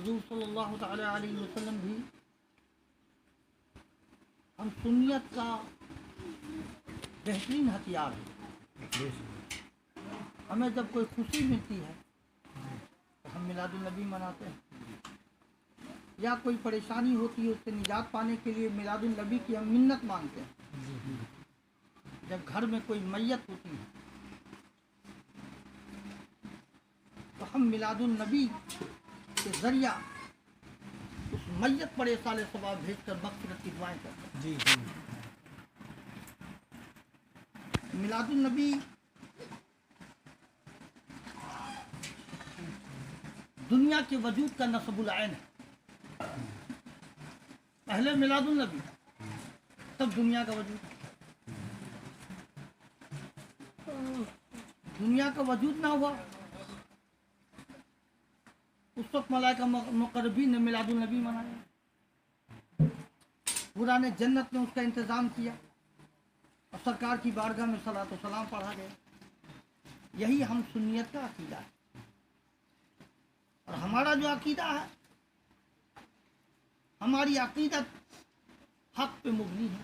حضور صلی اللہ تعالی علیہ وسلم بھی ہم سنیت کا بہترین ہتھیار ہے. ہمیں جب کوئی خوشی ملتی ہے تو ہم میلاد النبی مناتے ہیں، یا کوئی پریشانی ہوتی ہے اس سے نجات پانے کے لیے میلاد النبی کی ہم منت مانگتے ہیں. جب گھر میں کوئی میت ہوتی ہے تو ہم میلاد النبی کے ذریعہ اس میت پر ایصال ثواب بھیج کر مغفرت کی دعائیں کرتے ہیں. میلاد النبی دنیا کے وجود کا نصب العین ہے. پہلے میلاد النبی تب دنیا کا وجود. دنیا کا وجود نہ ہوا اس وقت ملائکہ مقربین نے میلاد النبی منایا، قرآن جنت میں اس کا انتظام کیا اور سرکار کی بارگاہ میں صلاۃ و سلام پڑھا گیا. یہی ہم سنیت کا عقیدہ ہے. اور ہمارا جو عقیدہ ہے، ہماری عقیدت حق پہ مبنی ہے،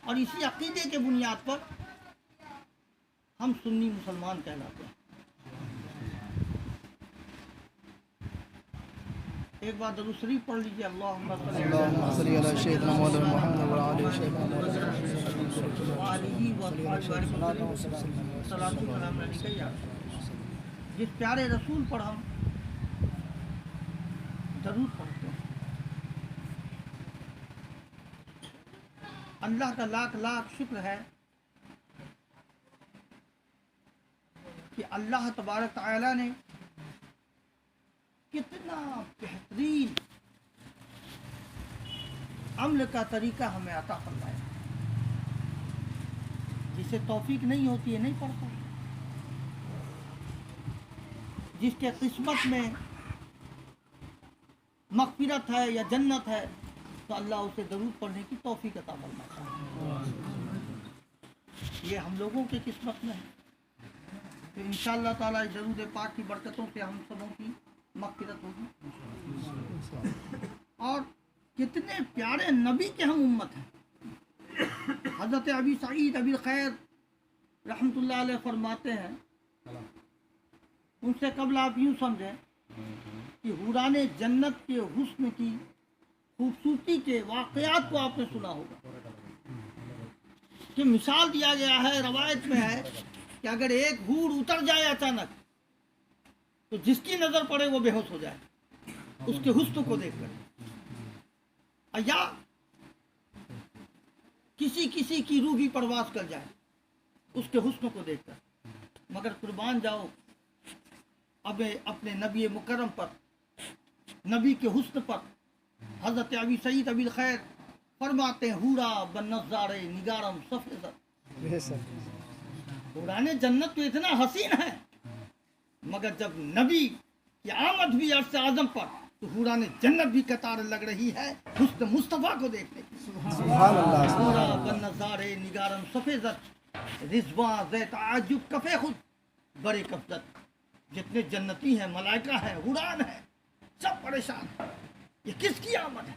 اور اسی عقیدے کے بنیاد پر ہم سنی مسلمان کہلاتے ہیں. ایک بار درود شریف پڑھ لیجیے. اللہم صلی علی سیدنا محمد وعلی آلہ وصحبہ. جس پیارے رسول پر ہم درود پڑھتے ہیں، اللہ کا لاکھ لاکھ شکر ہے کہ اللہ تبارک تعالی نے کتنا بہترین عمل کا طریقہ ہمیں عطا فرمایا. جسے توفیق نہیں ہوتی ہے نہیں پڑھتا. جس کے قسمت میں مغفرت ہے یا جنت ہے تو اللہ اسے درود پڑھنے کی توفیق عطا فرماتا ہے. یہ ہم لوگوں کی قسمت میں ہے کہ انشاءاللہ تعالی درود پاک کی برکتوں سے ہم سبوں کی مغفرت ہوگی. اور کتنے پیارے نبی کے ہم امت ہیں. حضرت ابی سعید ابی خیر رحمۃ اللہ علیہ فرماتے ہیں، ان سے قبل آپ یوں سمجھیں کہ حوران جنت کے حسن کی خوبصورتی کے واقعات کو آپ نے سنا ہوگا کہ مثال دیا گیا ہے، روایت میں ہے کہ اگر ایک حور اتر جائے اچانک تو جس کی نظر پڑے وہ بے ہوش ہو جائے اس کے حسن کو دیکھ کر، یا کسی کی روح بھی پرواز کر جائے اس کے حسن کو دیکھ کر. مگر قربان جاؤ اب اپنے نبی مکرم پر، نبی کے حسن پر. حضرت ابی سعید ابی خیر فرماتے ہیں، حورا بن نظارے نگارم سفید. حوران جنت تو اتنا حسین ہے، مگر جب نبی کی آمد بھی عرش اعظم پر تو حوران جنت بھی قطار لگ رہی ہے حسن مصطفیٰ کو دیکھنے کی. سبحان اللہ. حورا بن نظارے نگارم سفید رضواں ذے تعجب کفے خود بڑے کفدت. جتنے جنتی ہیں، ملائکہ ہیں، حوران ہیں، سب پریشان ہیں. یہ کس کی آمد ہے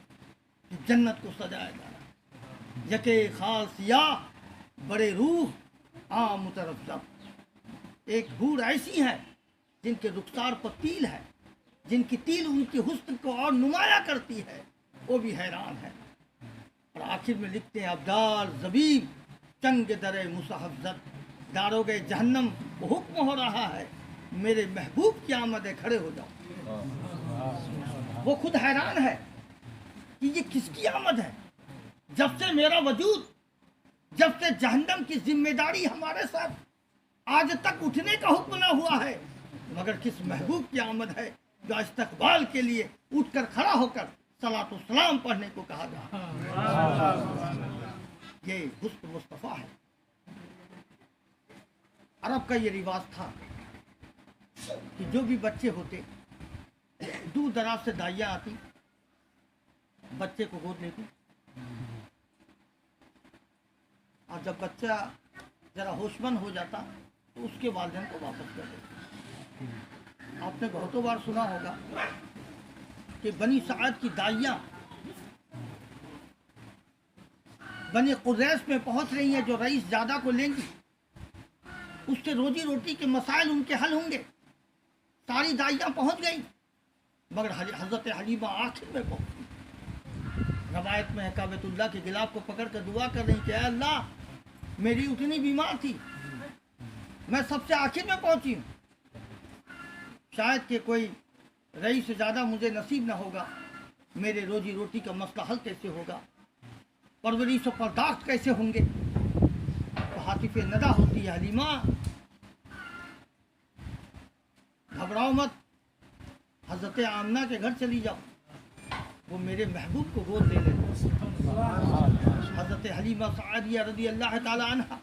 کہ جنت کو سجایا جا رہا ہے. یکے خال سیاہ بڑے روح عام مترفض. ایک حور ایسی ہے جن کے رخسار پر تیل ہے، جن کی تیل ان کے حسن کو اور نمایاں کرتی ہے، وہ بھی حیران ہے. اور آخر میں لکھتے ہیں، ابدال زبیب چنگ در مصحفظت. داروغ جہنم کو حکم ہو رہا ہے، میرے محبوب کی آمد ہے، کھڑے ہو جاؤ. وہ خود حیران ہے کہ یہ کس کی آمد ہے. جب سے میرا وجود، جب سے جہنم کی ذمہ داری ہمارے ساتھ آج تک اٹھنے کا حکم نہ ہوا ہے، مگر کس محبوب کی آمد ہے جو استقبال کے لیے اٹھ کر کھڑا ہو کر صلاۃ و سلام پڑھنے کو کہا جا. یہ حسن مصطفیٰ ہے. عرب کا یہ رواج تھا کہ جو بھی بچے ہوتے دور دراز سے دائیاں آتی، بچے کو گود لیتی، اور جب بچہ ذرا ہوش مند ہو جاتا تو اس کے والدین کو واپس کر دیتے. آپ نے بہتوں بار سنا ہوگا کہ بنی سعد کی دائیاں بنی قریظ میں پہنچ رہی ہیں، جو رئیس زادہ کو لیں گی اس سے روزی روٹی کے مسائل ان کے حل ہوں گے۔ ساری دائیاں پہنچ گئیں مگر حضرت حلیمہ آخر میں پہنچی۔ روایت میں ہے کعبۃ اللہ کے غلاف کو پکڑ کر دعا کر رہی کہ اے اللہ میری اتنی بیمار تھی، میں سب سے آخر میں پہنچی ہوں، شاید کہ کوئی رئیس سے زیادہ مجھے نصیب نہ ہوگا، میرے روزی روٹی کا مسئلہ حل کیسے ہوگا، پرورش و پرداخت کیسے ہوں گے؟ تو حاطف ندا ہوتی ہے، حلیمہ گھبراؤ مت، حضرت آمنہ کے گھر چلی جاؤ، وہ میرے محبوب کو گود لے لیں۔ حضرت حلیمہ سعدیہ رضی اللہ تعالی عنہ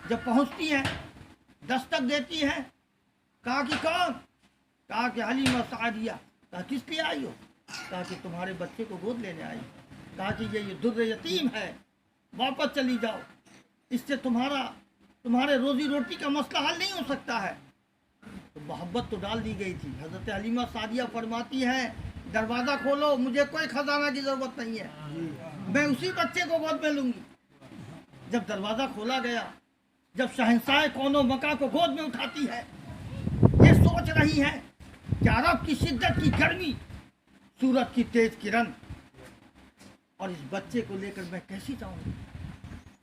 جب پہنچتی ہیں، دستک دیتی ہیں، کہا کہ کون؟ کہا کہ حلیمہ سعدیہ۔ کہا کس لیے آئی ہو؟ کہا کہ تمہارے بچے کو گود لینے آئی۔ کہا کہ یہ در یتیم ہے، واپس چلی جاؤ، اس سے تمہارے روزی روٹی کا مسئلہ حل نہیں ہو سکتا ہے۔ تو محبت تو ڈال دی گئی تھی۔ حضرت حلیمہ سعدیہ فرماتی ہے دروازہ کھولو، مجھے کوئی خزانہ کی ضرورت نہیں ہے، میں اسی بچے کو گود میں لوں گی۔ جب دروازہ کھولا گیا، جب شہنشاہ کون و مکاں کو گود میں اٹھاتی ہے، یہ سوچ رہی ہے کہ عرب کی شدت کی گرمی، سورج کی تیز کرن، اور اس بچے کو لے کر میں کیسی جاؤں گی؟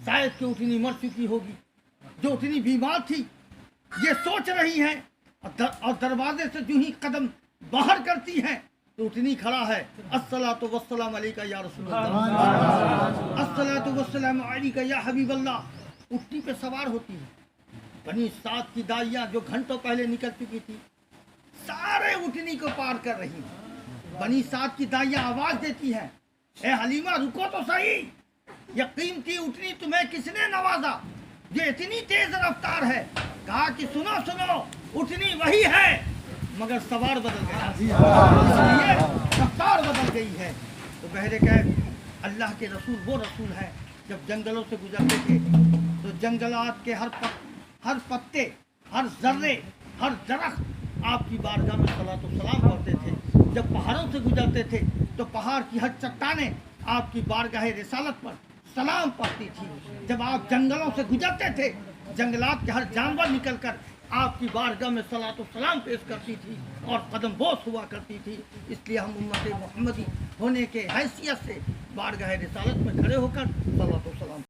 شاید کہ اتنی مر چکی ہوگی جو اتنی بیمار تھی، یہ سوچ رہی ہے، اور دروازے سے جو ہی قدم باہر کرتی ہے تو اتنی کھڑا ہے، الصلاۃ والسلام علیکہ یا رسول اللہ، الصلاۃ والسلام علیکہ یا حبیب اللہ، اٹھنی پہ سوار ہوتی ہے۔ بنی سعد کی دائیاں جو گھنٹوں پہلے نکل چکی تھی، سارے اٹھنی کو پار کر رہی ہیں۔ بنی سعد کی دائیاں آواز دیتی ہیں، اے حلیمہ رکو تو صحیح، یہ قیمتی اٹھنی تمہیں کس نے نوازا جو اتنی تیز رفتار ہے؟ کہا کہ سنو سنو، اٹھنی وہی ہے مگر سوار بدل گیا، رفتار بدل گئی ہے۔ تو بہرے کیف اللہ کے رسول وہ رسول ہے، جب جنگلوں سے گزرتے تھے تو جنگلات کے ہر پتے، ہر ذرے، ہر درخت آپ کی بارگاہ میں صلاۃ و سلام پڑھتے تھے۔ جب پہاڑوں سے گزرتے تھے تو پہاڑ کی ہر چٹانیں آپ کی بارگاہ رسالت پر سلام پڑھتی تھی۔ جب آپ جنگلوں سے گزرتے تھے، جنگلات کے ہر جانور نکل کر آپ کی بارگاہ میں صلاۃ و سلام پیش کرتی تھی اور قدم بوس ہوا کرتی تھی۔ اس لیے ہم امت محمدی ہونے کے حیثیت سے بارگاہ رسالت میں کھڑے ہو کر صلاۃ و